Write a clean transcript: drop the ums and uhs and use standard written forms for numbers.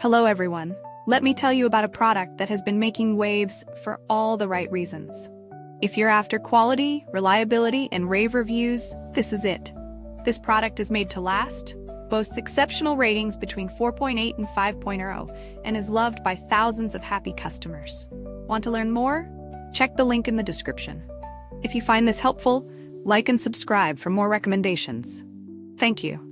Hello everyone. Let me tell you about a product that has been making waves for all the right reasons. If you're after quality, reliability, and rave reviews, this is it. This product is made to last, boasts exceptional ratings between 4.8 and 5.0, and is loved by thousands of happy customers. Want to learn more? Check the link in the description. If you find this helpful, like and subscribe for more recommendations. Thank you.